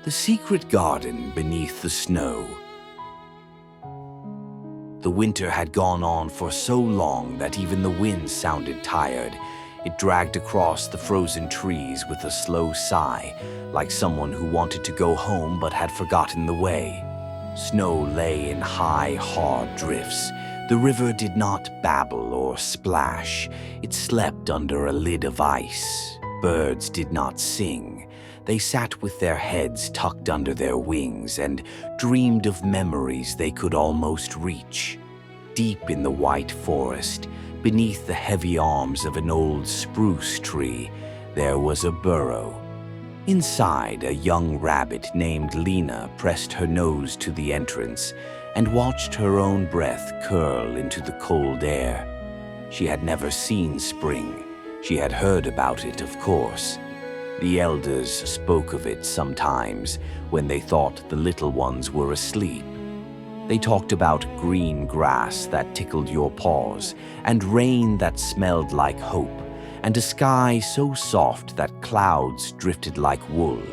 The secret garden beneath the snow. The winter had gone on for so long that even the wind sounded tired. It dragged across the frozen trees with a slow sigh, like someone who wanted to go home but had forgotten the way. Snow lay in high, hard drifts. The river did not babble or splash. It slept under a lid of ice. Birds did not sing. They sat with their heads tucked under their wings and dreamed of memories they could almost reach. Deep in the white forest, beneath the heavy arms of an old spruce tree, there was a burrow. Inside, a young rabbit named Lina pressed her nose to the entrance and watched her own breath curl into the cold air. She had never seen spring. She had heard about it, of course. The elders spoke of it sometimes when they thought the little ones were asleep. They talked about green grass that tickled your paws, and rain that smelled like hope, and a sky so soft that clouds drifted like wool.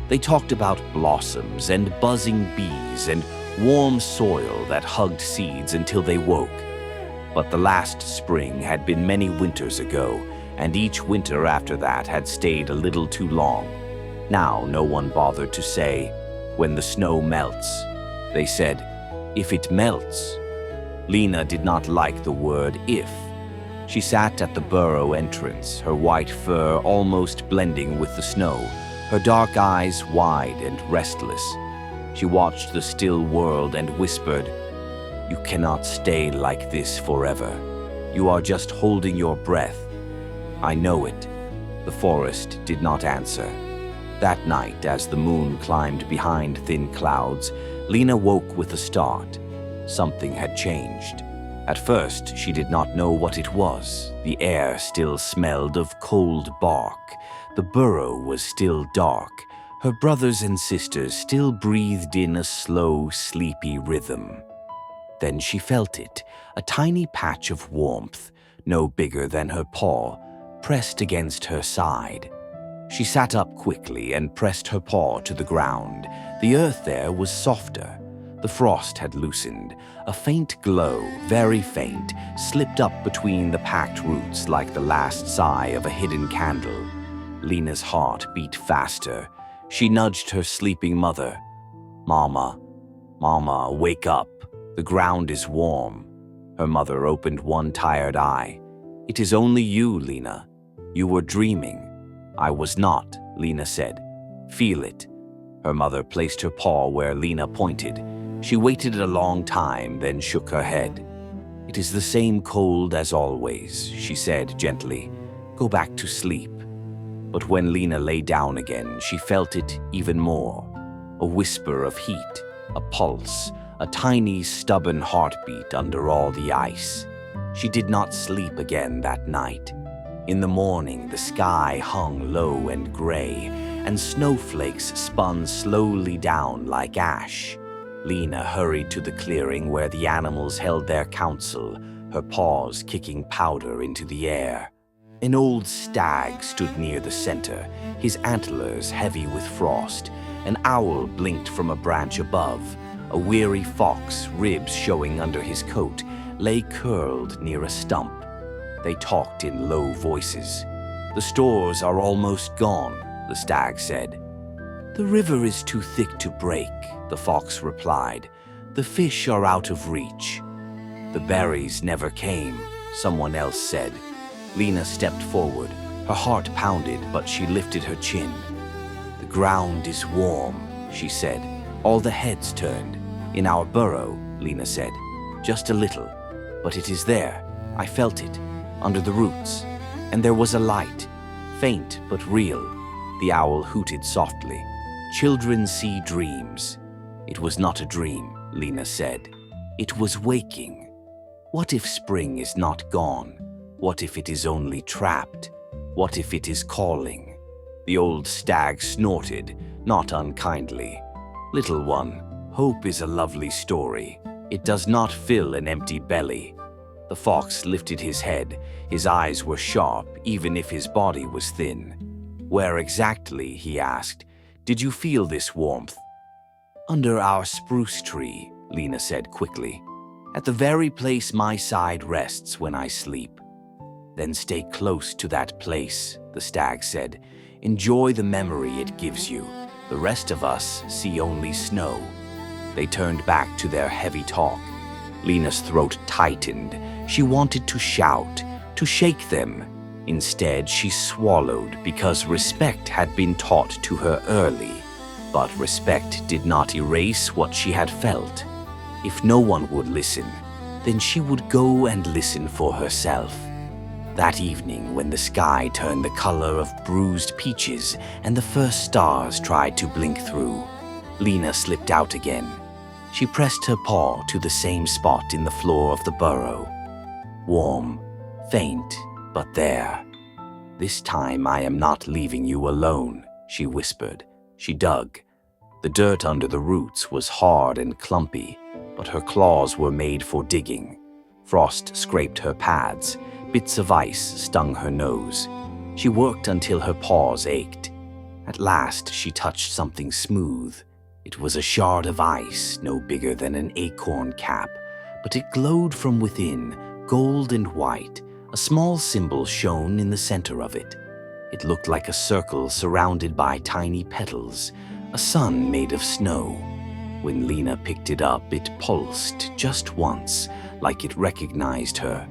They talked about blossoms and buzzing bees and warm soil that hugged seeds until they woke. But the last spring had been many winters ago, and each winter after that had stayed a little too long. Now no one bothered to say, "When the snow melts." They said, "If it melts." Lina did not like the word "if." She sat at the burrow entrance, her white fur almost blending with the snow, her dark eyes wide and restless. She watched the still world and whispered, "You cannot stay like this forever. You are just holding your breath." "I know it." The forest did not answer. That night, as the moon climbed behind thin clouds, Lina woke with a start. Something had changed. At first, she did not know what it was. The air still smelled of cold bark. The burrow was still dark. Her brothers and sisters still breathed in a slow, sleepy rhythm. Then she felt it, a tiny patch of warmth, no bigger than her paw, pressed against her side. She sat up quickly and pressed her paw to the ground. The earth there was softer. The frost had loosened. A faint glow, very faint, slipped up between the packed roots like the last sigh of a hidden candle. Lina's heart beat faster. She nudged her sleeping mother. "Mama, Mama, wake up. The ground is warm." Her mother opened one tired eye. "It is only you, Lina. You were dreaming." "I was not," Lina said. "Feel it." Her mother placed her paw where Lina pointed. She waited a long time, then shook her head. "It is the same cold as always," she said gently. "Go back to sleep." But when Lina lay down again, she felt it even more. A whisper of heat, a pulse, a tiny, stubborn heartbeat under all the ice. She did not sleep again that night. In the morning, the sky hung low and gray, and snowflakes spun slowly down like ash. Lina hurried to the clearing where the animals held their council, her paws kicking powder into the air. An old stag stood near the center, his antlers heavy with frost. An owl blinked from a branch above. A weary fox, ribs showing under his coat, lay curled near a stump. They talked in low voices. "The stores are almost gone," the stag said. "The river is too thick to break," the fox replied. "The fish are out of reach." "The berries never came," someone else said. Lina stepped forward. Her heart pounded, but she lifted her chin. "The ground is warm," she said. All the heads turned. "In our burrow," Lina said. "Just a little. But it is there. I felt it. Under the roots. And there was a light. Faint but real." The owl hooted softly. "Children see dreams." "It was not a dream," Lina said. "It was waking. What if spring is not gone? What if it is only trapped? What if it is calling?" The old stag snorted, not unkindly. "Little one, hope is a lovely story. It does not fill an empty belly." The fox lifted his head. His eyes were sharp, even if his body was thin. "Where exactly," he asked, Did you feel this warmth?" "Under our spruce tree," Lina said quickly. "At the very place my side rests when I sleep." "Then stay close to that place," the stag said. "Enjoy the memory it gives you. The rest of us see only snow." They turned back to their heavy talk. Lina's throat tightened. She wanted to shout, to shake them. Instead, she swallowed because respect had been taught to her early. But respect did not erase what she had felt. If no one would listen, then she would go and listen for herself. That evening, when the sky turned the color of bruised peaches and the first stars tried to blink through, Lina slipped out again. She pressed her paw to the same spot in the floor of the burrow. Warm, faint, but there. "This time I am not leaving you alone," she whispered. She dug. The dirt under the roots was hard and clumpy, but her claws were made for digging. Frost scraped her pads. Bits of ice stung her nose. She worked until her paws ached. At last, she touched something smooth. It was a shard of ice, no bigger than an acorn cap, but it glowed from within, gold and white. A small symbol shone in the center of it. It looked like a circle surrounded by tiny petals, a sun made of snow. When Lina picked it up, it pulsed just once, like it recognized her.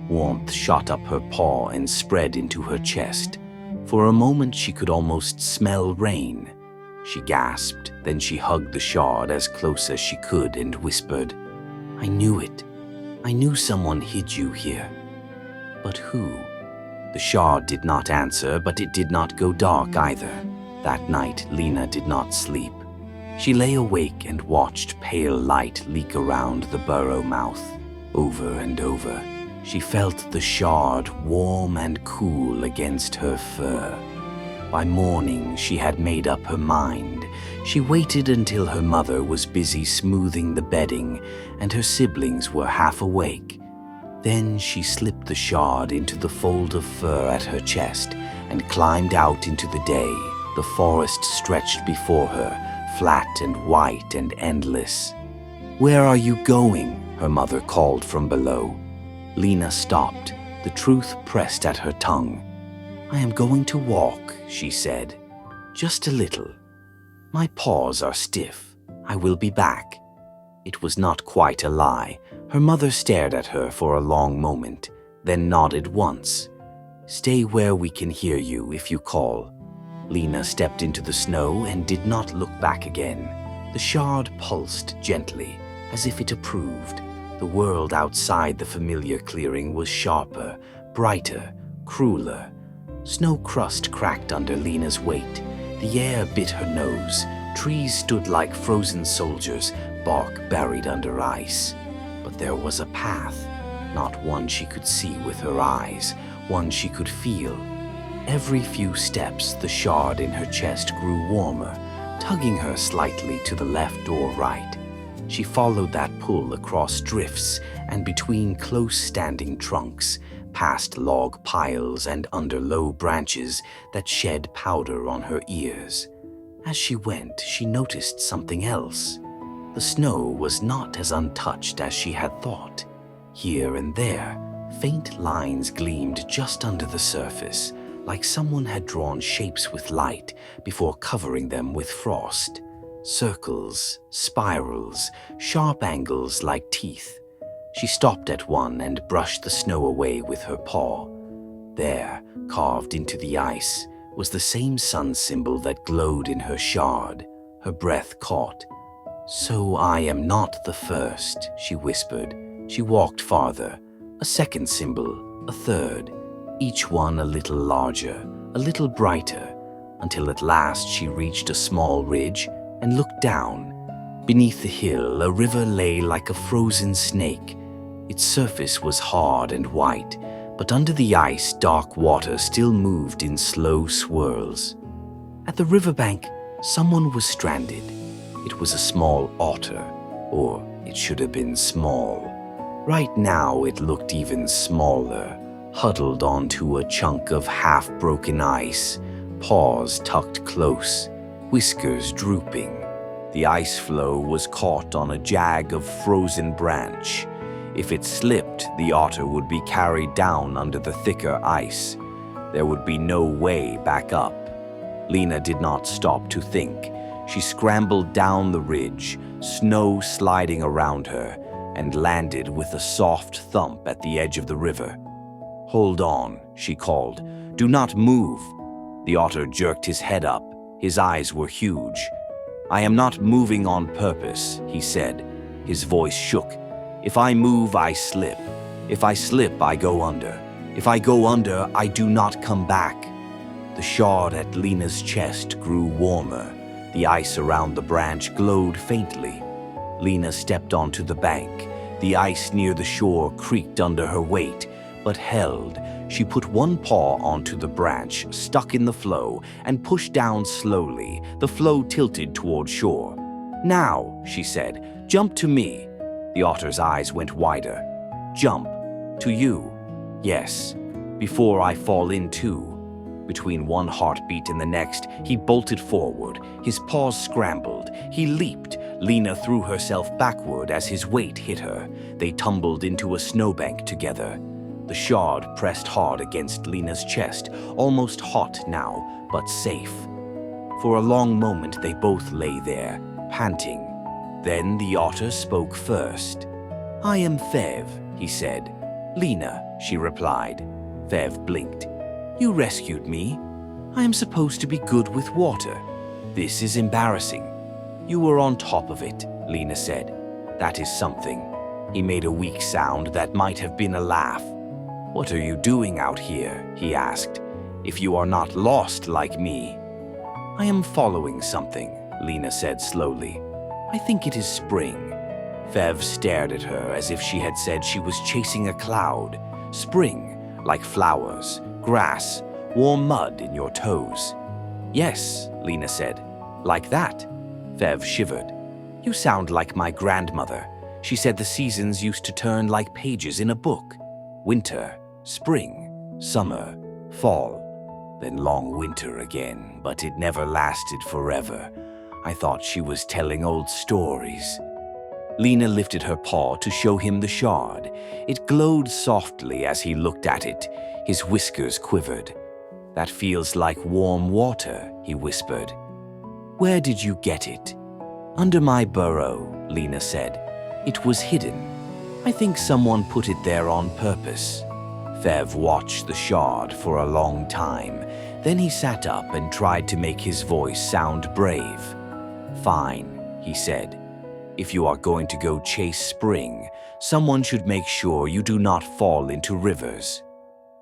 Warmth shot up her paw and spread into her chest. For a moment, she could almost smell rain. She gasped, then she hugged the shard as close as she could and whispered, "I knew it. I knew someone hid you here." "But who?" The shard did not answer, but it did not go dark either. That night, Lina did not sleep. She lay awake and watched pale light leak around the burrow mouth. Over and over, she felt the shard warm and cool against her fur. By morning, she had made up her mind. She waited until her mother was busy smoothing the bedding and her siblings were half awake. Then she slipped the shard into the fold of fur at her chest and climbed out into the day. The forest stretched before her, flat and white and endless. "Where are you going?" her mother called from below. Lina stopped, the truth pressed at her tongue. "I am going to walk," she said. "Just a little. My paws are stiff. I will be back." It was not quite a lie. Her mother stared at her for a long moment, then nodded once. "Stay where we can hear you if you call." Lina stepped into the snow and did not look back again. The shard pulsed gently, as if it approved. The world outside the familiar clearing was sharper, brighter, crueler. Snow crust cracked under Lina's weight. The air bit her nose. Trees stood like frozen soldiers, bark buried under ice. But there was a path, not one she could see with her eyes, one she could feel. Every few steps, the shard in her chest grew warmer, tugging her slightly to the left or right. She followed that pull across drifts and between close-standing trunks, past log piles and under low branches that shed powder on her ears. As she went, she noticed something else. The snow was not as untouched as she had thought. Here and there, faint lines gleamed just under the surface, like someone had drawn shapes with light before covering them with frost. Circles, spirals, sharp angles like teeth. She stopped at one and brushed the snow away with her paw. There, carved into the ice, was the same sun symbol that glowed in her shard. Her breath caught. "So I am not the first," she whispered. She walked farther. A second symbol, a third, each one a little larger, a little brighter, until at last she reached a small ridge and looked down. Beneath the hill, a river lay like a frozen snake. Its surface was hard and white, but under the ice, dark water still moved in slow swirls. At the riverbank, someone was stranded. It was a small otter, or it should have been small. Right now, it looked even smaller, huddled onto a chunk of half-broken ice, paws tucked close. whiskers drooping. The ice floe was caught on a jag of frozen branch. If it slipped, the otter would be carried down under the thicker ice. There would be no way back up. Lina did not stop to think. She scrambled down the ridge, snow sliding around her, and landed with a soft thump at the edge of the river. "Hold on," she called. "Do not move." The otter jerked his head up. His eyes were huge. "I am not moving on purpose," he said. His voice shook. "If I move, I slip. If I slip, I go under. If I go under, I do not come back." The shard at Lina's chest grew warmer. The ice around the branch glowed faintly. Lina stepped onto the bank. The ice near the shore creaked under her weight, but held. She put one paw onto the branch, stuck in the floe, and pushed down slowly. The floe tilted toward shore. "Now," she said, "jump to me." The otter's eyes went wider. "Jump? To you?" "Yes, before I fall in too." Between one heartbeat and the next, he bolted forward. His paws scrambled. He leaped. Lina threw herself backward as his weight hit her. They tumbled into a snowbank together. The shard pressed hard against Lina's chest, almost hot now, but safe. For a long moment they both lay there, panting. Then the otter spoke first. "I am Fev," he said. "Lina," she replied. Fev blinked. "You rescued me. I am supposed to be good with water. This is embarrassing." "You were on top of it," Lina said. "That is something." He made a weak sound that might have been a laugh. "What are you doing out here?" he asked. "If you are not lost like me." "I am following something," Lina said slowly. "I think it is spring." Fev stared at her as if she had said she was chasing a cloud. "Spring, like flowers, grass, warm mud in your toes." "Yes," Lina said. "Like that." Fev shivered. "You sound like my grandmother. She said the seasons used to turn like pages in a book. Winter, spring, summer, fall, then long winter again, but it never lasted forever. I thought she was telling old stories." Lina lifted her paw to show him the shard. It glowed softly as he looked at it. His whiskers quivered. "That feels like warm water," he whispered. "Where did you get it?" "Under my burrow," Lina said. "It was hidden. I think someone put it there on purpose." Fev watched the shard for a long time. Then he sat up and tried to make his voice sound brave. "Fine," he said. "If you are going to go chase spring, someone should make sure you do not fall into rivers.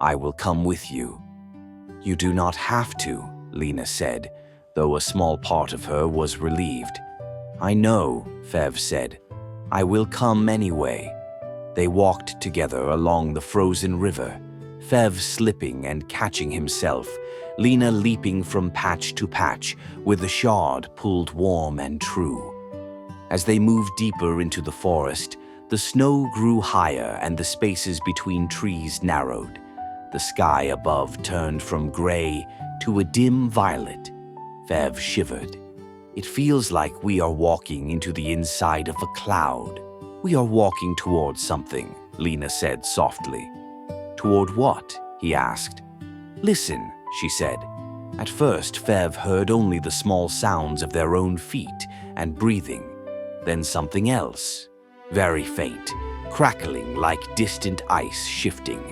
I will come with you." "You do not have to," Lina said, though a small part of her was relieved. "I know," Fev said. "I will come anyway." They walked together along the frozen river, Fev slipping and catching himself, Lina leaping from patch to patch, with the shard pulled warm and true. As they moved deeper into the forest, the snow grew higher and the spaces between trees narrowed. The sky above turned from gray to a dim violet. Fev shivered. "It feels like we are walking into the inside of a cloud." "We are walking towards something," Lina said softly. "Toward what?" he asked. "Listen," she said. At first, Fev heard only the small sounds of their own feet and breathing. Then something else, very faint, crackling like distant ice shifting,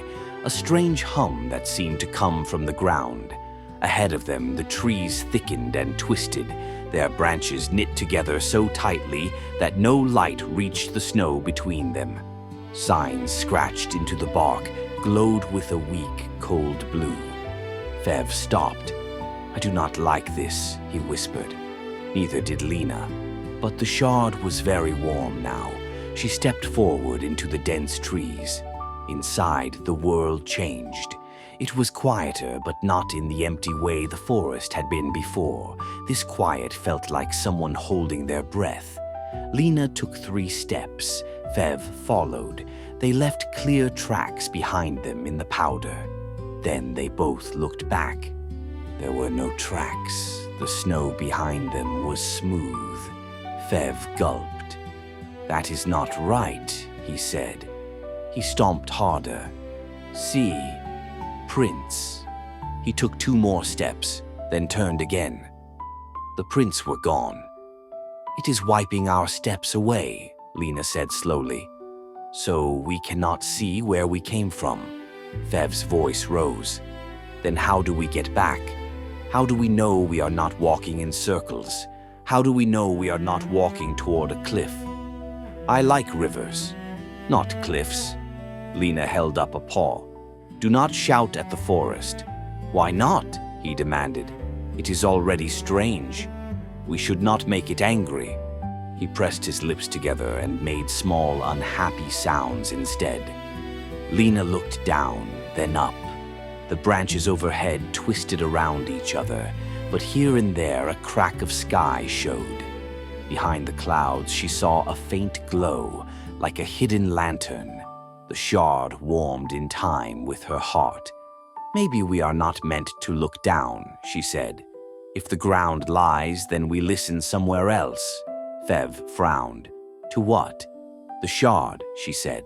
a strange hum that seemed to come from the ground. Ahead of them, the trees thickened and twisted, their branches knit together so tightly that no light reached the snow between them. Signs scratched into the bark glowed with a weak, cold blue. Fev stopped. "I do not like this," he whispered. Neither did Lina. But the shard was very warm now. She stepped forward into the dense trees. Inside, the world changed. It was quieter, but not in the empty way the forest had been before. This quiet felt like someone holding their breath. Lina took 3 steps. Fev followed. They left clear tracks behind them in the powder. Then they both looked back. There were no tracks. The snow behind them was smooth. Fev gulped. "That is not right," he said. He stomped harder. "See, prints." He took 2 more steps, then turned again. The prints were gone. "It is wiping our steps away," Lina said slowly. "So we cannot see where we came from." Fev's voice rose. "Then how do we get back? How do we know we are not walking in circles? How do we know we are not walking toward a cliff?" "I like rivers, not cliffs." Lina held up a paw. "Do not shout at the forest." "Why not?" he demanded. "It is already strange. We should not make it angry." He pressed his lips together and made small, unhappy sounds instead. Lina looked down, then up. The branches overhead twisted around each other, but here and there a crack of sky showed. Behind the clouds, she saw a faint glow, like a hidden lantern. The shard warmed in time with her heart. "Maybe we are not meant to look down," she said. "If the ground lies, then we listen somewhere else." Fev frowned. "To what?" "The shard," she said.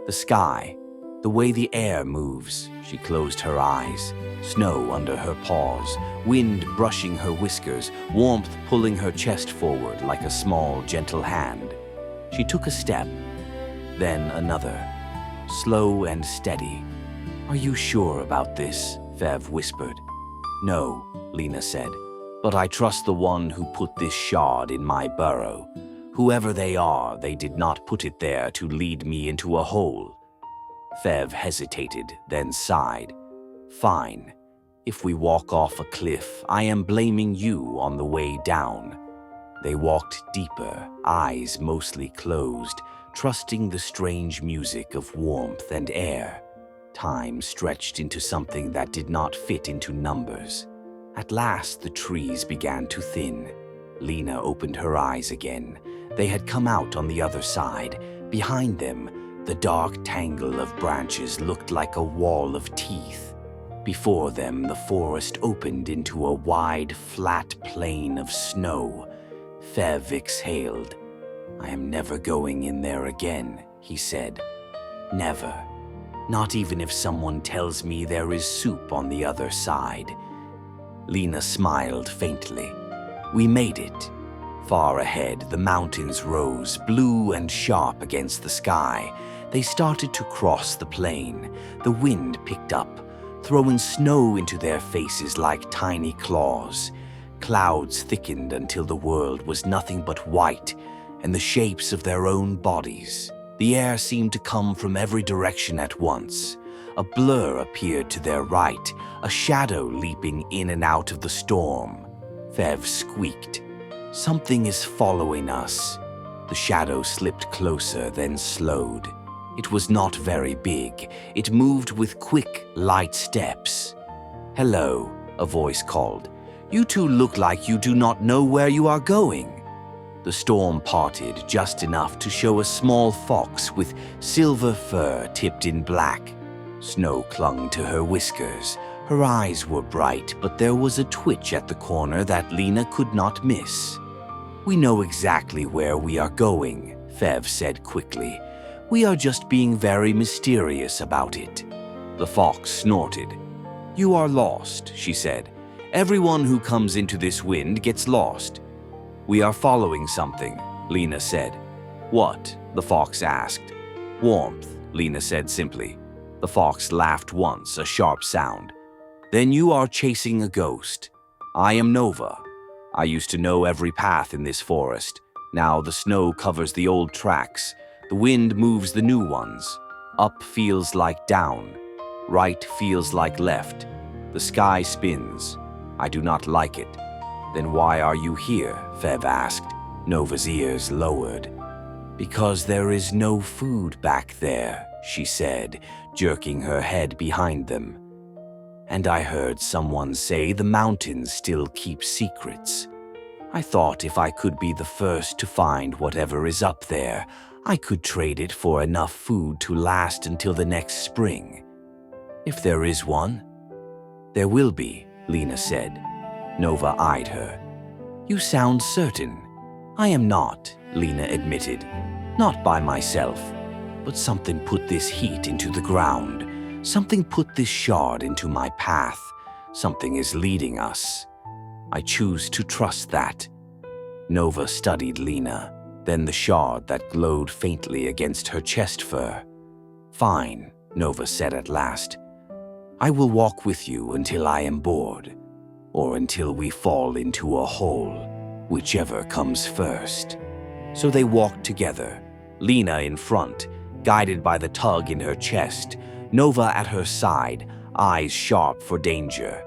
"The sky. The way the air moves." She closed her eyes. Snow under her paws, wind brushing her whiskers, warmth pulling her chest forward like a small, gentle hand. She took a step, then another, slow and steady. "Are you sure about this?" Fev whispered. "No," Lina said, "but I trust the one who put this shard in my burrow. Whoever they are, they did not put it there to lead me into a hole." Fev hesitated, then sighed. "Fine. If we walk off a cliff, I am blaming you on the way down." They walked deeper, eyes mostly closed, trusting the strange music of warmth and air. Time stretched into something that did not fit into numbers. At last, the trees began to thin. Lina opened her eyes again. They had come out on the other side. Behind them, the dark tangle of branches looked like a wall of teeth. Before them, the forest opened into a wide, flat plain of snow. Fev exhaled. "I am never going in there again," he said. "Never. Not even if someone tells me there is soup on the other side." Lina smiled faintly. "We made it." Far ahead, the mountains rose, blue and sharp against the sky. They started to cross the plain. The wind picked up, throwing snow into their faces like tiny claws. Clouds thickened until the world was nothing but white and the shapes of their own bodies. The air seemed to come from every direction at once. A blur appeared to their right, a shadow leaping in and out of the storm. Fev squeaked. "Something is following us." The shadow slipped closer, then slowed. It was not very big. It moved with quick, light steps. "Hello," a voice called. "You two look like you do not know where you are going." The storm parted just enough to show a small fox with silver fur tipped in black. Snow clung to her whiskers. Her eyes were bright, but there was a twitch at the corner that Lina could not miss. "We know exactly where we are going," Fev said quickly. "We are just being very mysterious about it." The fox snorted. "You are lost," she said. "Everyone who comes into this wind gets lost." "We are following something," Lina said. "What?" the fox asked. "Warmth," Lina said simply. The fox laughed once, a sharp sound. "Then you are chasing a ghost. I am Nova. I used to know every path in this forest. Now the snow covers the old tracks. The wind moves the new ones. Up feels like down. Right feels like left. The sky spins. I do not like it." "Then why are you here?" Fev asked. Nova's ears lowered. "Because there is no food back there," she said, jerking her head behind them. "And I heard someone say the mountains still keep secrets. I thought if I could be the first to find whatever is up there, I could trade it for enough food to last until the next spring. If there is one." "There will be," Lina said. Nova eyed her. You sound certain. I am not, Lina admitted. Not by myself. But something put this heat into the ground. Something put this shard into my path. Something is leading us. I choose to trust that. Nova studied Lina, then the shard that glowed faintly against her chest fur. Fine, Nova said at last. I will walk with you until I am bored, or until we fall into a hole, whichever comes first. So they walked together, Lina in front, guided by the tug in her chest, Nova at her side, eyes sharp for danger.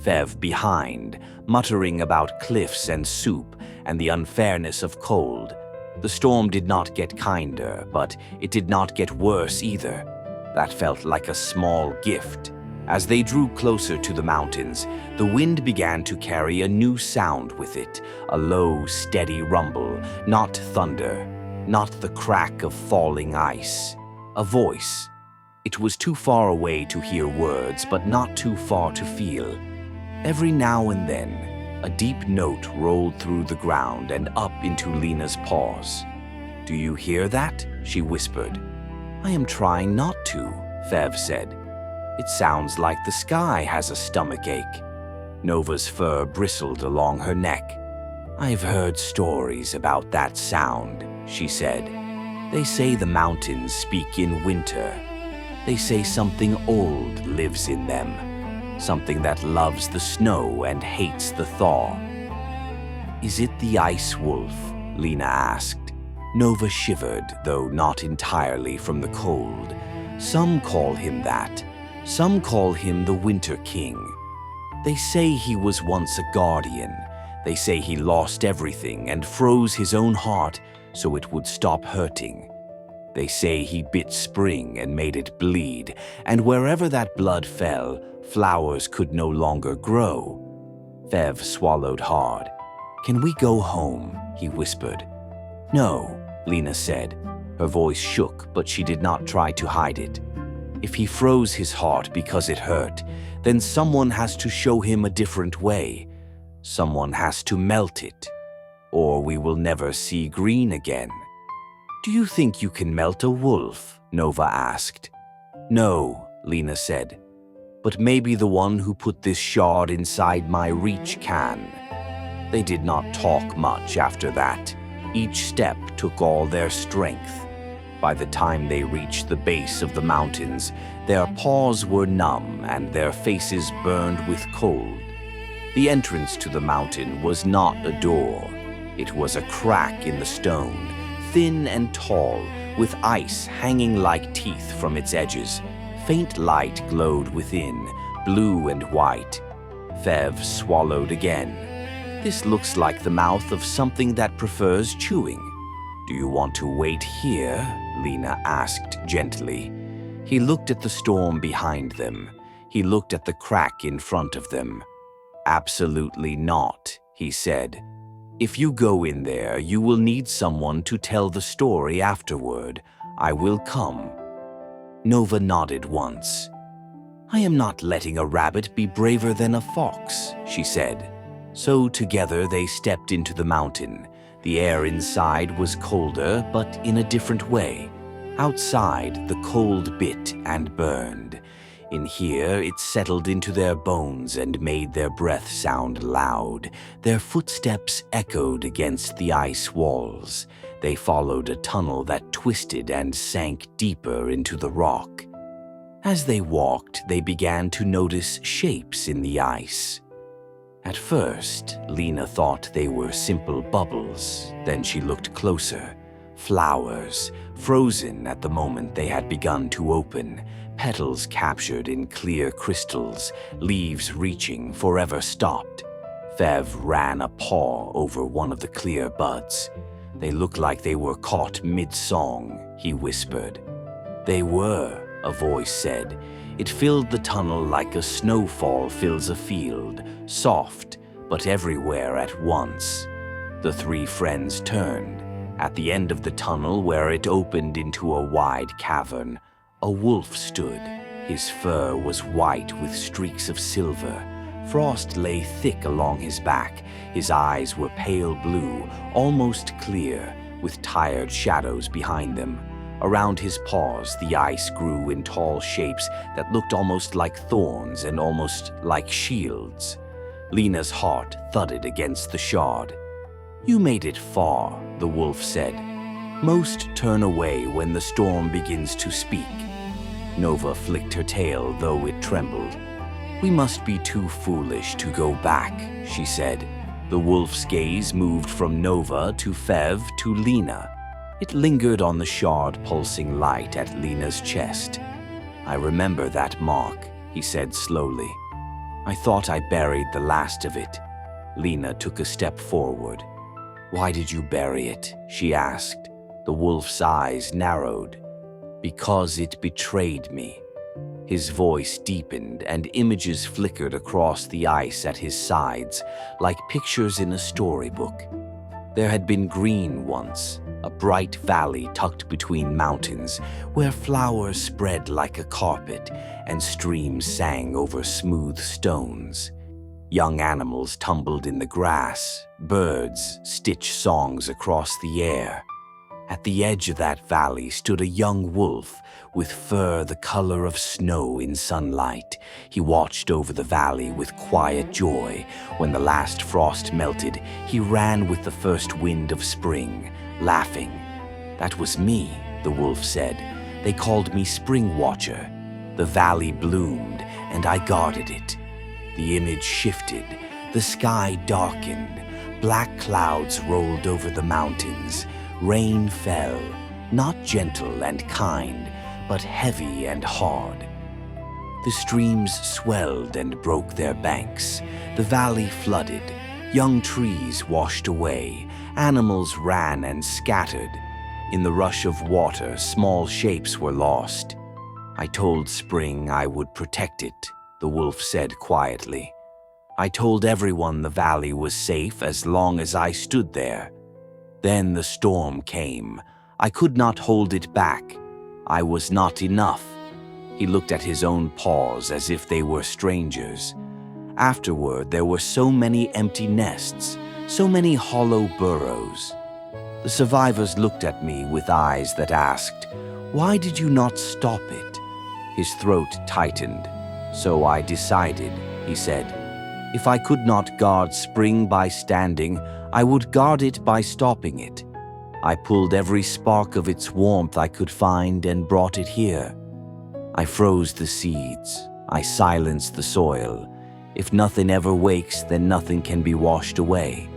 Fev behind, muttering about cliffs and soup and the unfairness of cold. The storm did not get kinder, but it did not get worse either. That felt like a small gift. As they drew closer to the mountains, the wind began to carry a new sound with it, a low, steady rumble, not thunder, not the crack of falling ice. A voice. It was too far away to hear words, but not too far to feel. Every now and then, a deep note rolled through the ground and up into Lina's paws. Do you hear that? She whispered. I am trying not to, Fev said. It sounds like the sky has a stomachache. Nova's fur bristled along her neck. I've heard stories about that sound, she said. They say the mountains speak in winter. They say something old lives in them, something that loves the snow and hates the thaw. Is it the ice wolf? Lina asked. Nova shivered, though not entirely from the cold. Some call him that. Some call him the Winter King. They say he was once a guardian. They say he lost everything and froze his own heart so it would stop hurting. They say he bit spring and made it bleed, and wherever that blood fell, flowers could no longer grow. Fev swallowed hard. Can we go home? He whispered. No, Lina said. Her voice shook, but she did not try to hide it. If he froze his heart because it hurt, then someone has to show him a different way. Someone has to melt it, or we will never see green again. Do you think you can melt a wolf? Nova asked. No, Lina said, but maybe the one who put this shard inside my reach can. They did not talk much after that. Each step took all their strength. By the time they reached the base of the mountains, their paws were numb and their faces burned with cold. The entrance to the mountain was not a door. It was a crack in the stone, thin and tall, with ice hanging like teeth from its edges. Faint light glowed within, blue and white. Fev swallowed again. This looks like the mouth of something that prefers chewing. Do you want to wait here? Lina asked gently. He looked at the storm behind them. He looked at the crack in front of them. Absolutely not, he said. If you go in there, you will need someone to tell the story afterward. I will come. Nova nodded once. I am not letting a rabbit be braver than a fox, she said. So together they stepped into the mountain. The air inside was colder, but in a different way. Outside, the cold bit and burned. In here, it settled into their bones and made their breath sound loud. Their footsteps echoed against the ice walls. They followed a tunnel that twisted and sank deeper into the rock. As they walked, they began to notice shapes in the ice. At first, Lina thought they were simple bubbles. Then she looked closer. Flowers, frozen at the moment they had begun to open. Petals captured in clear crystals, leaves reaching forever stopped. Fev ran a paw over one of the clear buds. They looked like they were caught mid-song, he whispered. They were, a voice said. It filled the tunnel like a snowfall fills a field, soft, but everywhere at once. The three friends turned. At the end of the tunnel, where it opened into a wide cavern, a wolf stood. His fur was white with streaks of silver. Frost lay thick along his back. His eyes were pale blue, almost clear, with tired shadows behind them. Around his paws, the ice grew in tall shapes that looked almost like thorns and almost like shields. Lina's heart thudded against the shard. "You made it far," the wolf said. "Most turn away when the storm begins to speak." Nova flicked her tail, though it trembled. "We must be too foolish to go back," she said. The wolf's gaze moved from Nova to Fev to Lina. It lingered on the shard pulsing light at Lina's chest. "I remember that mark," he said slowly. "I thought I buried the last of it." Lina took a step forward. "Why did you bury it?" she asked. The wolf's eyes narrowed. "Because it betrayed me." His voice deepened and images flickered across the ice at his sides, like pictures in a storybook. There had been green once, a bright valley tucked between mountains, where flowers spread like a carpet and streams sang over smooth stones. Young animals tumbled in the grass, birds stitched songs across the air. At the edge of that valley stood a young wolf with fur the color of snow in sunlight. He watched over the valley with quiet joy. When the last frost melted, he ran with the first wind of spring, laughing. "That was me," the wolf said. "They called me Spring Watcher. The valley bloomed, and I guarded it." The image shifted. The sky darkened. Black clouds rolled over the mountains. Rain fell, not gentle and kind, but heavy and hard. The streams swelled and broke their banks. The valley flooded. Young trees washed away. Animals ran and scattered. In the rush of water, small shapes were lost. "I told Spring I would protect it," the wolf said quietly. "I told everyone the valley was safe as long as I stood there. Then the storm came. I could not hold it back. I was not enough." He looked at his own paws as if they were strangers. Afterward, there were so many empty nests, so many hollow burrows. The survivors looked at me with eyes that asked, "Why did you not stop it?" His throat tightened. "So I decided," he said. "If I could not guard spring by standing, I would guard it by stopping it. I pulled every spark of its warmth I could find and brought it here. I froze the seeds. I silenced the soil. If nothing ever wakes, then nothing can be washed away."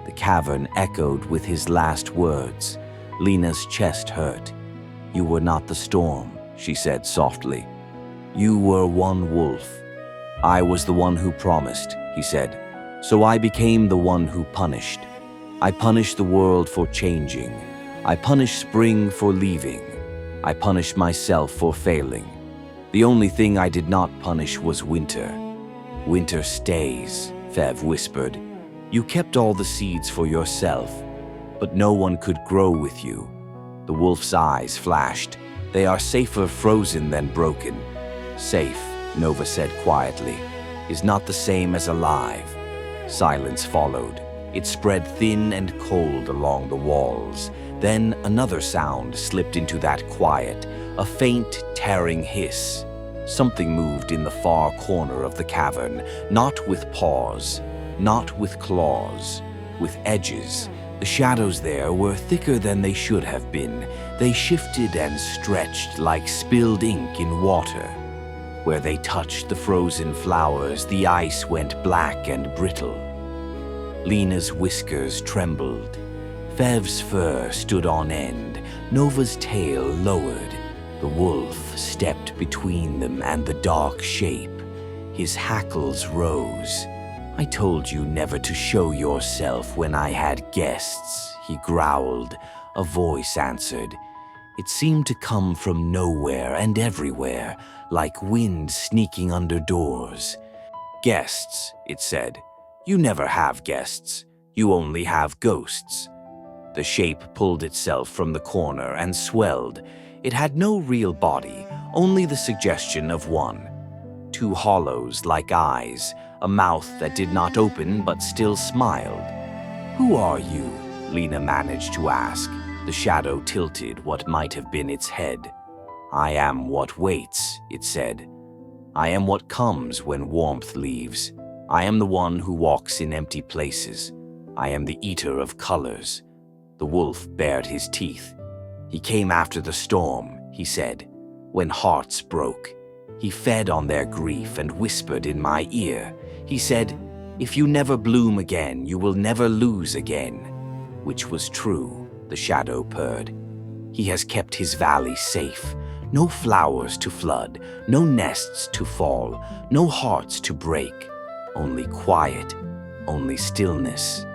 The cavern echoed with his last words. Lina's chest hurt. "You were not the storm," she said softly. "You were one wolf. I was the one who promised," he said. "So I became the one who punished. I punished the world for changing. I punished spring for leaving. I punished myself for failing. The only thing I did not punish was winter." "Winter stays," Fev whispered. "You kept all the seeds for yourself, but no one could grow with you." The wolf's eyes flashed. "They are safer frozen than broken." "Safe," Nova said quietly, "is not the same as alive." Silence followed. It spread thin and cold along the walls. Then another sound slipped into that quiet, a faint, tearing hiss. Something moved in the far corner of the cavern, not with paws, not with claws, with edges. The shadows there were thicker than they should have been. They shifted and stretched like spilled ink in water. Where they touched the frozen flowers, the ice went black and brittle. Lina's whiskers trembled. Fev's fur stood on end. Nova's tail lowered. The wolf stepped between them and the dark shape. His hackles rose. "I told you never to show yourself when I had guests," he growled. A voice answered. It seemed to come from nowhere and everywhere, like wind sneaking under doors. "Guests," it said. "You never have guests. You only have ghosts." The shape pulled itself from the corner and swelled. It had no real body, only the suggestion of one. Two hollows like eyes, a mouth that did not open but still smiled. "Who are you?" Lina managed to ask. The shadow tilted what might have been its head. "I am what waits," it said. "I am what comes when warmth leaves. I am the one who walks in empty places. I am the eater of colors." The wolf bared his teeth. "He came after the storm," he said, "when hearts broke. He fed on their grief and whispered in my ear. He said, 'If you never bloom again, you will never lose again.'" Which was true, the shadow purred. "He has kept his valley safe. No flowers to flood, no nests to fall, no hearts to break. Only quiet, only stillness,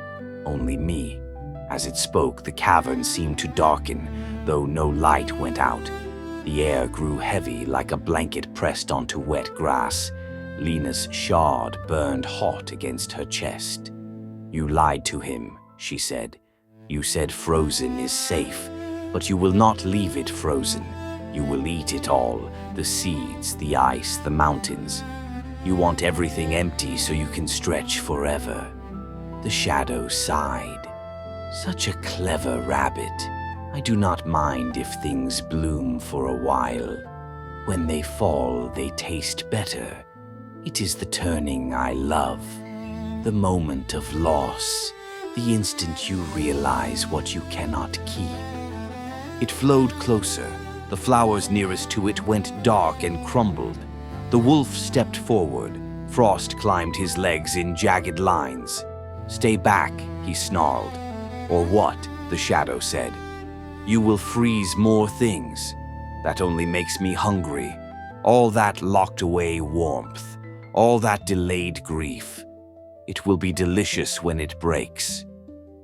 only me." As it spoke, the cavern seemed to darken, though no light went out. The air grew heavy like a blanket pressed onto wet grass. Lina's shard burned hot against her chest. "You lied to him," she said. "You said frozen is safe, but you will not leave it frozen. You will eat it all, the seeds, the ice, the mountains. You want everything empty so you can stretch forever." The shadow sighed. "Such a clever rabbit. I do not mind if things bloom for a while. When they fall, they taste better. It is the turning I love, the moment of loss, the instant you realize what you cannot keep." It flowed closer. The flowers nearest to it went dark and crumbled. The wolf stepped forward. Frost climbed his legs in jagged lines. "Stay back," he snarled. "Or what?" the shadow said. "You will freeze more things. That only makes me hungry. All that locked away warmth, all that delayed grief. It will be delicious when it breaks."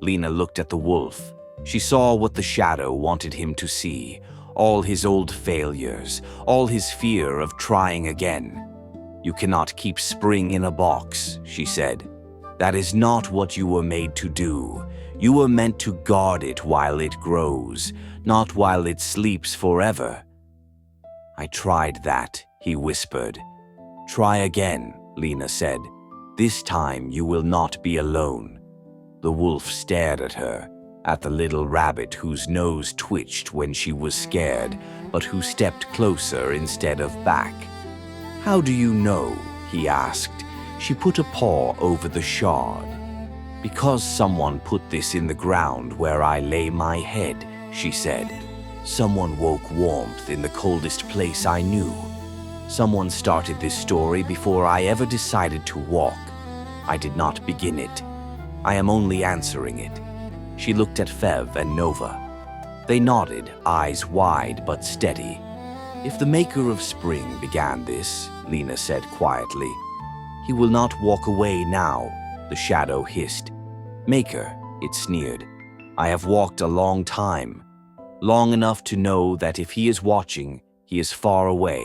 Lina looked at the wolf. She saw what the shadow wanted him to see, all his old failures, all his fear of trying again. "You cannot keep spring in a box," she said. "That is not what you were made to do. You were meant to guard it while it grows, not while it sleeps forever." "I tried that," he whispered. "Try again," Lina said. "This time you will not be alone." The wolf stared at her, at the little rabbit whose nose twitched when she was scared, but who stepped closer instead of back. "How do you know?" he asked. She put a paw over the shard. "Because someone put this in the ground where I lay my head," she said. "Someone woke warmth in the coldest place I knew. Someone started this story before I ever decided to walk. I did not begin it. I am only answering it." She looked at Fev and Nova. They nodded, eyes wide but steady. "If the maker of spring began this," Lina said quietly, "he will not walk away now," the shadow hissed. "Maker," it sneered, "I have walked a long time, long enough to know that if he is watching, he is far away."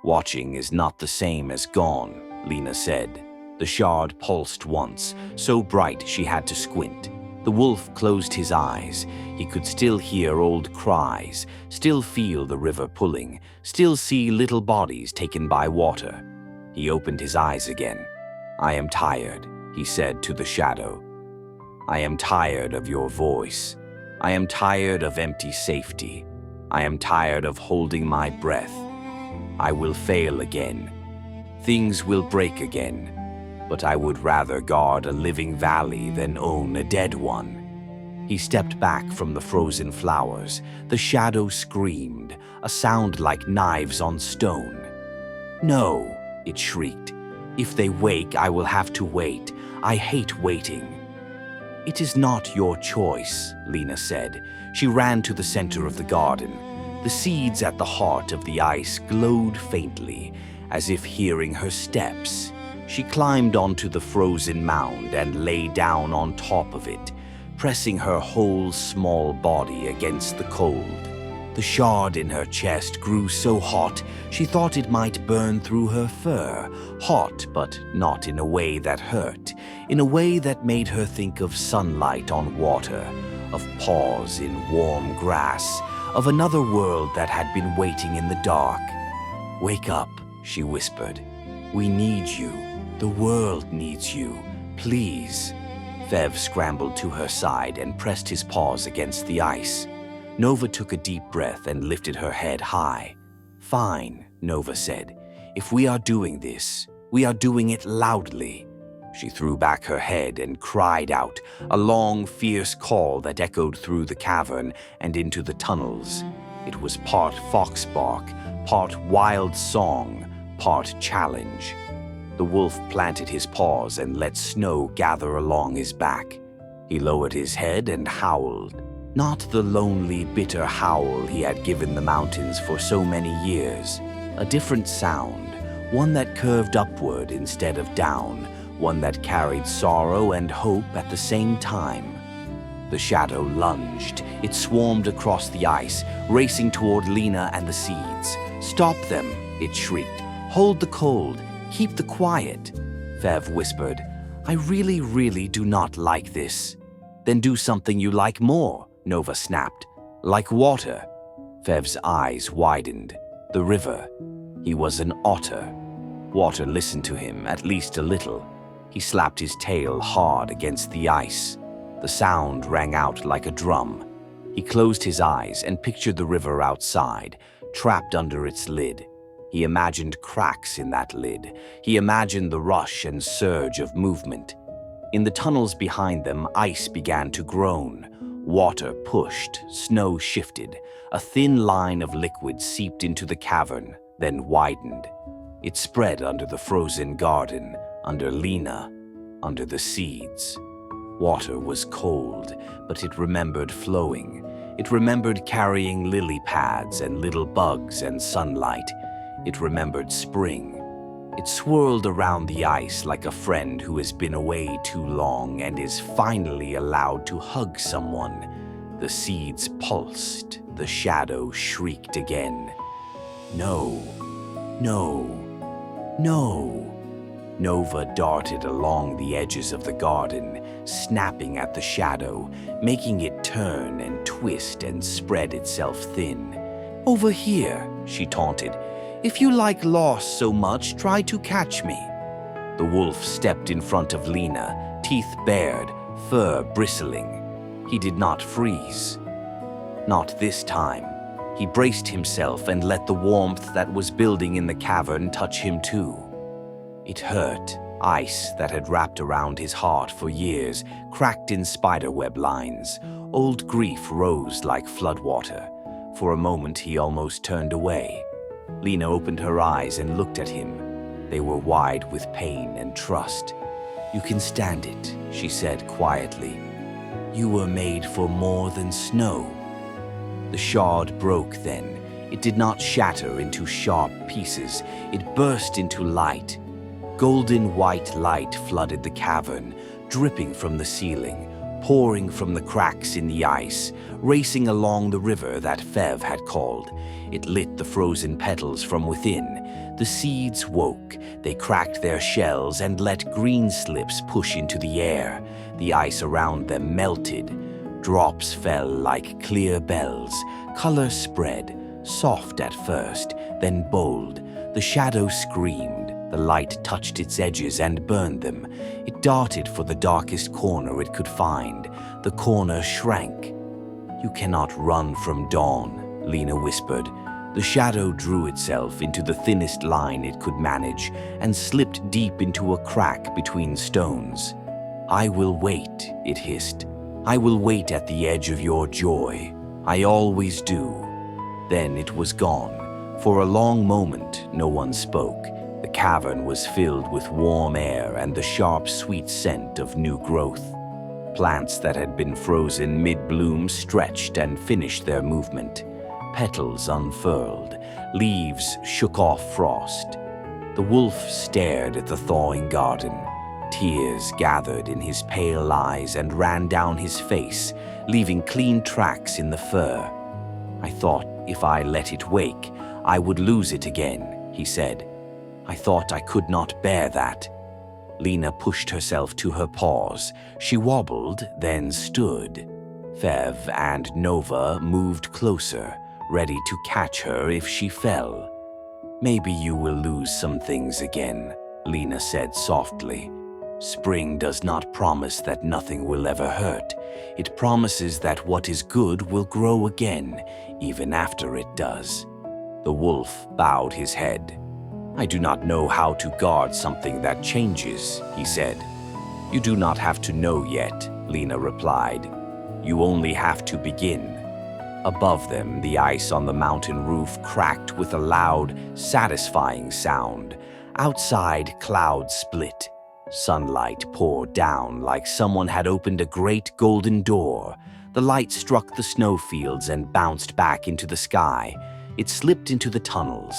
"Watching is not the same as gone," Lina said. The shard pulsed once, so bright she had to squint. The wolf closed his eyes. He could still hear old cries, still feel the river pulling, still see little bodies taken by water. He opened his eyes again. "I am tired," he said to the shadow. "I am tired of your voice. I am tired of empty safety. I am tired of holding my breath. I will fail again. Things will break again. But I would rather guard a living valley than own a dead one." He stepped back from the frozen flowers. The shadow screamed, a sound like knives on stone. "No," it shrieked. "If they wake, I will have to wait. I hate waiting." "It is not your choice," Lina said. She ran to the center of the garden. The seeds at the heart of the ice glowed faintly, as if hearing her steps. She climbed onto the frozen mound and lay down on top of it, pressing her whole small body against the cold. The shard in her chest grew so hot she thought it might burn through her fur, hot but not in a way that hurt, in a way that made her think of sunlight on water, of paws in warm grass, of another world that had been waiting in the dark. "Wake up," she whispered. "We need you." The world needs you. Please. Fev scrambled to her side and pressed his paws against the ice. Nova took a deep breath and lifted her head high. Fine, Nova said. If we are doing this, we are doing it loudly. She threw back her head and cried out, a long, fierce call that echoed through the cavern and into the tunnels. It was part fox bark, part wild song, part challenge. The wolf planted his paws and let snow gather along his back. He lowered his head and howled. Not the lonely, bitter howl he had given the mountains for so many years. A different sound, one that curved upward instead of down, one that carried sorrow and hope at the same time. The shadow lunged. It swarmed across the ice, racing toward Lina and the seeds. Stop them, it shrieked. Hold the cold. Keep the quiet. Fev whispered, I really do not like this. Then do something you like more, Nova snapped. Like water. Fev's eyes widened. The river. He was an otter. Water listened to him, at least a little. He slapped his tail hard against the ice. The sound rang out like a drum. He closed his eyes and pictured the river outside, trapped under its lid. He imagined cracks in that lid. He imagined the rush and surge of movement. In the tunnels behind them, ice began to groan. Water pushed, snow shifted. A thin line of liquid seeped into the cavern, then widened. It spread under the frozen garden, under Lina, under the seeds. Water was cold, but it remembered flowing. It remembered carrying lily pads and little bugs and sunlight. It remembered spring. It swirled around the ice like a friend who has been away too long and is finally allowed to hug someone. The seeds pulsed. The shadow shrieked again. No, no, no. Nova darted along the edges of the garden, snapping at the shadow, making it turn and twist and spread itself thin. Over here, she taunted. If you like loss so much, try to catch me. The wolf stepped in front of Lina, teeth bared, fur bristling. He did not freeze. Not this time. He braced himself and let the warmth that was building in the cavern touch him too. It hurt. Ice that had wrapped around his heart for years cracked in spiderweb lines. Old grief rose like floodwater. For a moment he almost turned away. Lina opened her eyes and looked at him. They were wide with pain and trust. You can stand it, she said quietly. You were made for more than snow. The shard broke then. It did not shatter into sharp pieces. It burst into light. Golden white light flooded the cavern, dripping from the ceiling, pouring from the cracks in the ice, racing along the river that Fev had called. It lit the frozen petals from within. The seeds woke. They cracked their shells and let green slips push into the air. The ice around them melted. Drops fell like clear bells. Color spread, soft at first, then bold. The shadow screamed. The light touched its edges and burned them. It darted for the darkest corner it could find. The corner shrank. You cannot run from dawn, Lina whispered. The shadow drew itself into the thinnest line it could manage and slipped deep into a crack between stones. I will wait, it hissed. I will wait at the edge of your joy. I always do. Then it was gone. For a long moment, no one spoke. The cavern was filled with warm air and the sharp, sweet scent of new growth. Plants that had been frozen mid-bloom stretched and finished their movement. Petals unfurled. Leaves shook off frost. The wolf stared at the thawing garden. Tears gathered in his pale eyes and ran down his face, leaving clean tracks in the fur. I thought if I let it wake, I would lose it again, he said. I thought I could not bear that. Lina pushed herself to her paws. She wobbled, then stood. Fev and Nova moved closer, ready to catch her if she fell. Maybe you will lose some things again, Lina said softly. Spring does not promise that nothing will ever hurt. It promises that what is good will grow again, even after it does. The wolf bowed his head. I do not know how to guard something that changes, he said. You do not have to know yet, Lina replied. You only have to begin. Above them, the ice on the mountain roof cracked with a loud, satisfying sound. Outside, clouds split. Sunlight poured down like someone had opened a great golden door. The light struck the snowfields and bounced back into the sky. It slipped into the tunnels.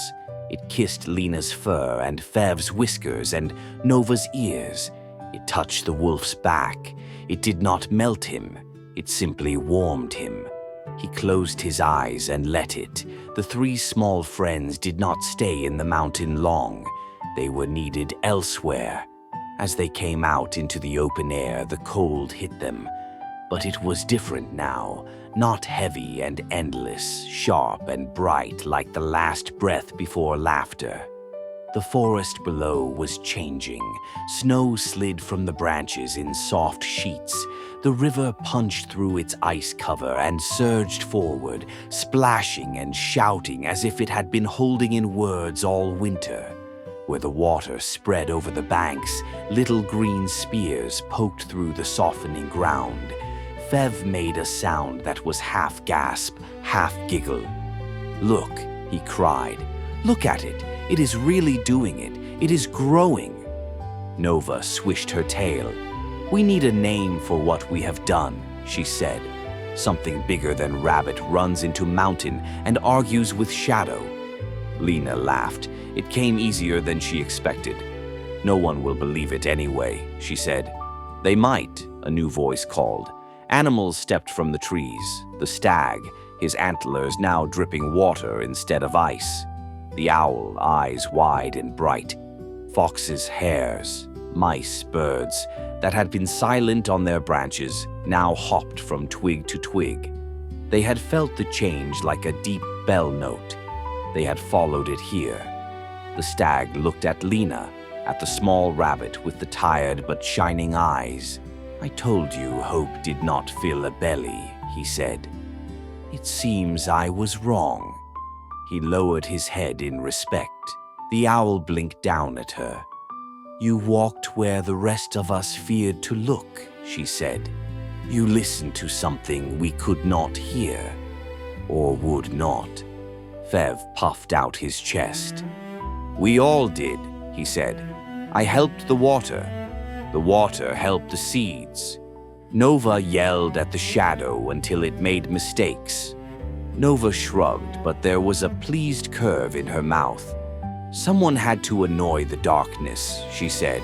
It kissed Lina's fur and Fev's whiskers and Nova's ears. It touched the wolf's back. It did not melt him. It simply warmed him. He closed his eyes and let it. The three small friends did not stay in the mountain long. They were needed elsewhere. As they came out into the open air, the cold hit them. But it was different now, not heavy and endless, sharp and bright like the last breath before laughter. The forest below was changing. Snow slid from the branches in soft sheets. The river punched through its ice cover and surged forward, splashing and shouting as if it had been holding in words all winter. Where the water spread over the banks, little green spears poked through the softening ground. Fev made a sound that was half gasp, half giggle. Look, he cried. Look at it. It is really doing it. It is growing. Nova swished her tail. We need a name for what we have done, she said. Something bigger than rabbit runs into mountain and argues with shadow. Lina laughed. It came easier than she expected. No one will believe it anyway, she said. They might, a new voice called. Animals stepped from the trees. The stag, his antlers now dripping water instead of ice. The owl, eyes wide and bright. Foxes, hares. Mice, birds, that had been silent on their branches, now hopped from twig to twig. They had felt the change like a deep bell note. They had followed it here. The stag looked at Lina, at the small rabbit with the tired but shining eyes. I told you hope did not fill a belly, he said. It seems I was wrong. He lowered his head in respect. The owl blinked down at her. You walked where the rest of us feared to look, she said. You listened to something we could not hear, or would not. Fev puffed out his chest. We all did, he said. I helped the water. The water helped the seeds. Nova yelled at the shadow until it made mistakes. Nova shrugged, but there was a pleased curve in her mouth. Someone had to annoy the darkness, she said.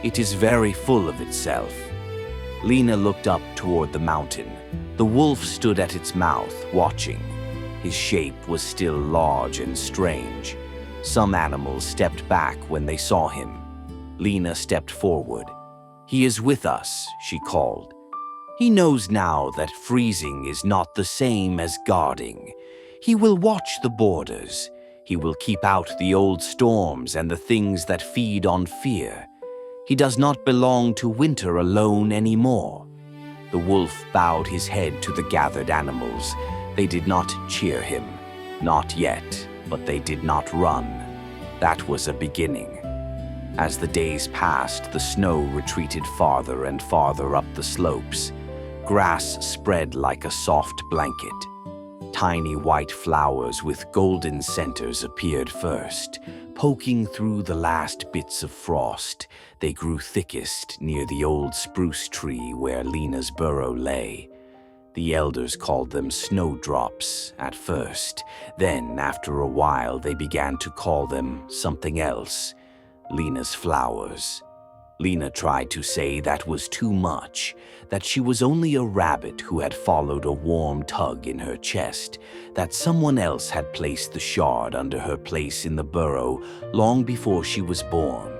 It is very full of itself. Lina looked up toward the mountain. The wolf stood at its mouth, watching. His shape was still large and strange. Some animals stepped back when they saw him. Lina stepped forward. He is with us, she called. He knows now that freezing is not the same as guarding. He will watch the borders. He will keep out the old storms and the things that feed on fear. He does not belong to winter alone anymore. The wolf bowed his head to the gathered animals. They did not cheer him. Not yet, but they did not run. That was a beginning. As the days passed, the snow retreated farther and farther up the slopes. Grass spread like a soft blanket. Tiny white flowers with golden centers appeared first. Poking through the last bits of frost, they grew thickest near the old spruce tree where Lina's burrow lay. The elders called them snowdrops at first. Then, after a while, they began to call them something else. Lina's flowers. Lina tried to say that was too much, that she was only a rabbit who had followed a warm tug in her chest, that someone else had placed the shard under her place in the burrow long before she was born.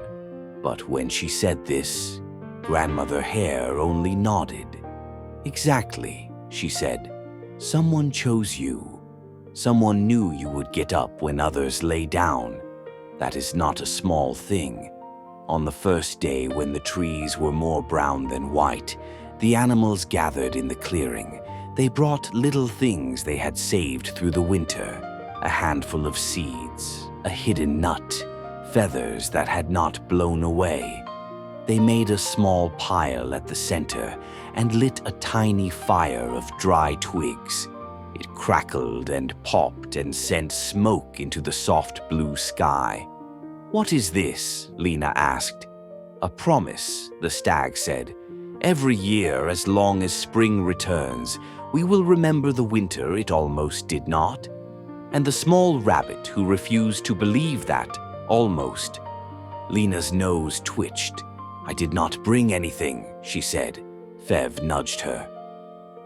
But when she said this, Grandmother Hare only nodded. Exactly, she said. Someone chose you. Someone knew you would get up when others lay down. That is not a small thing. On the first day, when the trees were more brown than white, the animals gathered in the clearing. They brought little things they had saved through the winter: a handful of seeds, a hidden nut, feathers that had not blown away. They made a small pile at the center and lit a tiny fire of dry twigs. It crackled and popped and sent smoke into the soft blue sky. "What is this?" Lina asked. "A promise," the stag said. "Every year, as long as spring returns, we will remember the winter it almost did not." And the small rabbit, who refused to believe that, almost. Lina's nose twitched. "I did not bring anything," she said. Fev nudged her.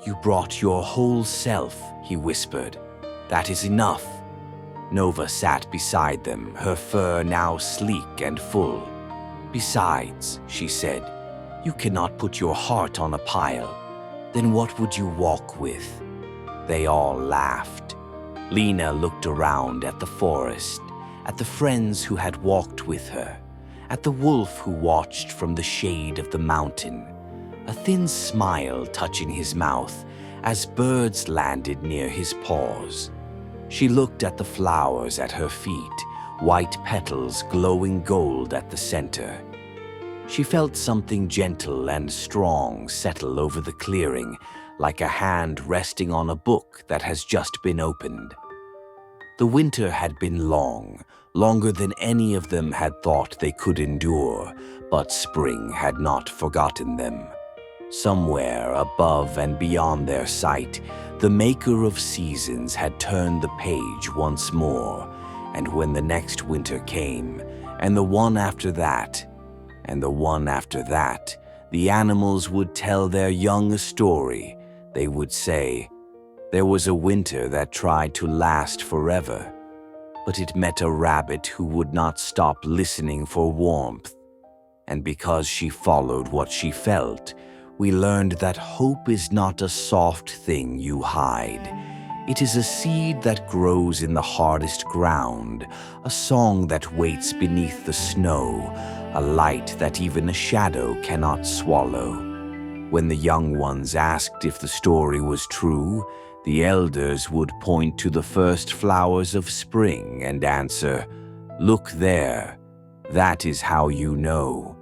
"You brought your whole self," he whispered. "That is enough." Nova sat beside them, her fur now sleek and full. "Besides," she said, "you cannot put your heart on a pile. Then what would you walk with?" They all laughed. Lina looked around at the forest, at the friends who had walked with her, at the wolf who watched from the shade of the mountain, a thin smile touching his mouth as birds landed near his paws. She looked at the flowers at her feet, white petals glowing gold at the center. She felt something gentle and strong settle over the clearing, like a hand resting on a book that has just been opened. The winter had been long, longer than any of them had thought they could endure, but spring had not forgotten them. Somewhere above and beyond their sight, the maker of seasons had turned the page once more, and when the next winter came, and the one after that, and the one after that, the animals would tell their young a story. They would say, "There was a winter that tried to last forever, but it met a rabbit who would not stop listening for warmth. And because she followed what she felt, we learned that hope is not a soft thing you hide. It is a seed that grows in the hardest ground, a song that waits beneath the snow, a light that even a shadow cannot swallow." When the young ones asked if the story was true, the elders would point to the first flowers of spring and answer, "Look there. That is how you know."